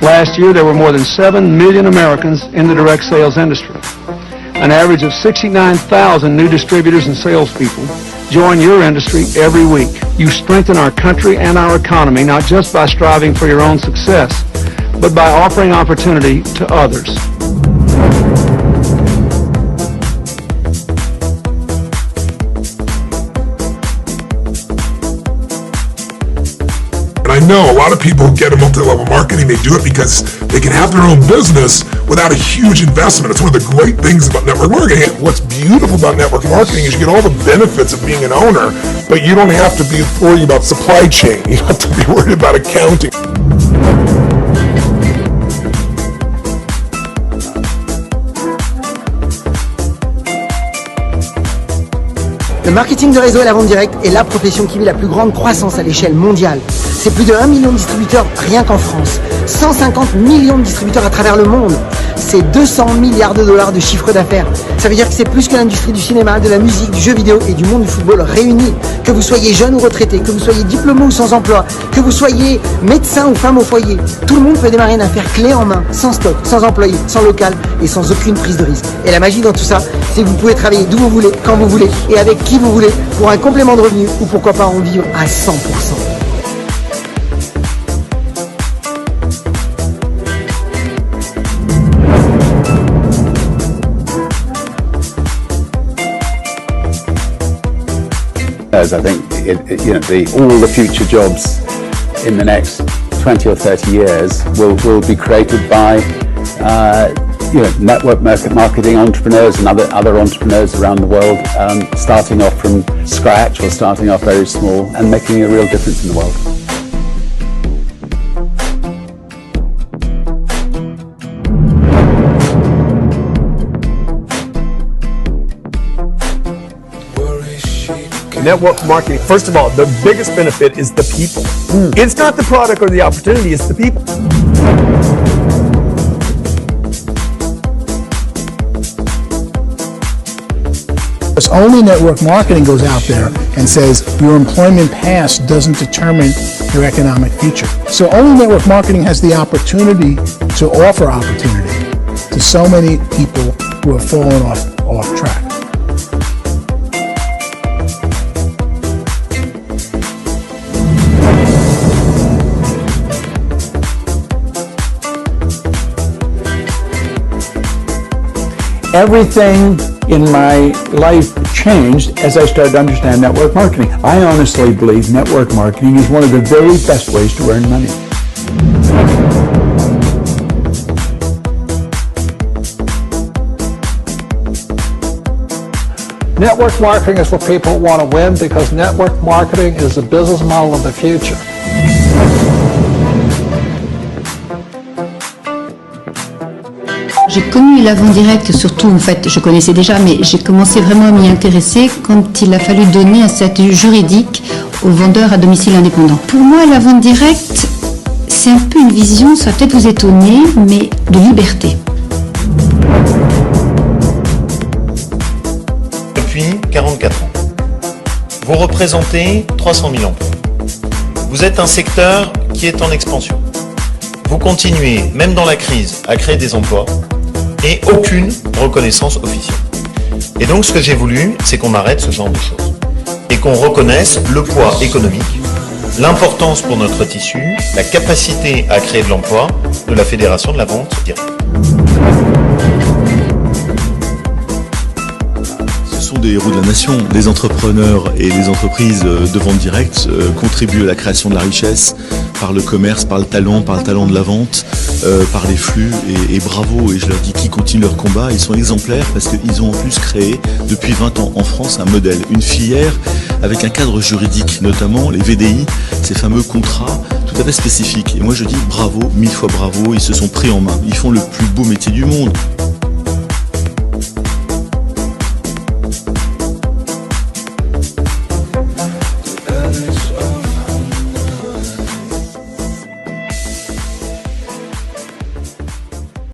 Last year, there were more than 7 million Americans in the direct sales industry. An average of 69,000 new distributors and salespeople join your industry every week. You strengthen our country and our economy, not just by striving for your own success, but by offering opportunity to others. I know a lot of people who get into multi-level marketing, they do it because they can have their own business without a huge investment. It's one of the great things about network marketing. And what's beautiful about network marketing is you get all the benefits of being an owner, but you don't have to be worried about supply chain. You don't have to be worried about accounting. Le marketing de réseau et la vente directe est la profession qui vit la plus grande croissance à l'échelle mondiale. C'est plus de 1 million de distributeurs rien qu'en France, 150 millions de distributeurs à travers le monde. C'est 200 milliards de dollars de chiffre d'affaires. Ça veut dire que c'est plus que l'industrie du cinéma, de la musique, du jeu vidéo et du monde du football réunis. Que vous soyez jeune ou retraité, que vous soyez diplômé ou sans emploi, que vous soyez médecin ou femme au foyer, tout le monde peut démarrer une affaire clé en main, sans stock, sans employé, sans local et sans aucune prise de risque. Et la magie dans tout ça, c'est que vous pouvez travailler d'où vous voulez, quand vous voulez et avec qui vous voulez pour un complément de revenu ou pourquoi pas en vivre à 100%. As I think all the future jobs in the next 20 or 30 years will be created by network marketing entrepreneurs and other entrepreneurs around the world, starting off from scratch or starting off very small and making a real difference in the world. Network marketing, first of all, the biggest benefit is the people. It's not the product or the opportunity, it's the people. Only network marketing goes out there and says your employment past doesn't determine your economic future. So only network marketing has the opportunity to offer opportunity to so many people who have fallen off track. Everything in my life changed as I started to understand network marketing. I honestly believe network marketing is one of the very best ways to earn money. Network marketing is for people who want to win because network marketing is the business model of the future. J'ai connu la vente directe, surtout en fait, je connaissais déjà, mais j'ai commencé vraiment à m'y intéresser quand il a fallu donner un statut juridique aux vendeurs à domicile indépendant. Pour moi, la vente directe, c'est un peu une vision, ça va peut-être vous étonner, mais de liberté. Depuis 44 ans, vous représentez 300 000 emplois. Vous êtes un secteur qui est en expansion. Vous continuez, même dans la crise, à créer des emplois et aucune reconnaissance officielle. Et donc ce que j'ai voulu, c'est qu'on arrête ce genre de choses et qu'on reconnaisse le poids économique, l'importance pour notre tissu, la capacité à créer de l'emploi de la Fédération de la vente directe. Des héros de la nation, les entrepreneurs et les entreprises de vente directe contribuent à la création de la richesse par le commerce, par le talent de la vente, par les flux et bravo, et je leur dis qu'ils continuent leur combat, ils sont exemplaires parce qu'ils ont en plus créé depuis 20 ans en France un modèle, une filière avec un cadre juridique, notamment les VDI, ces fameux contrats tout à fait spécifiques. Et moi je dis bravo, 1000 fois bravo, ils se sont pris en main, ils font le plus beau métier du monde.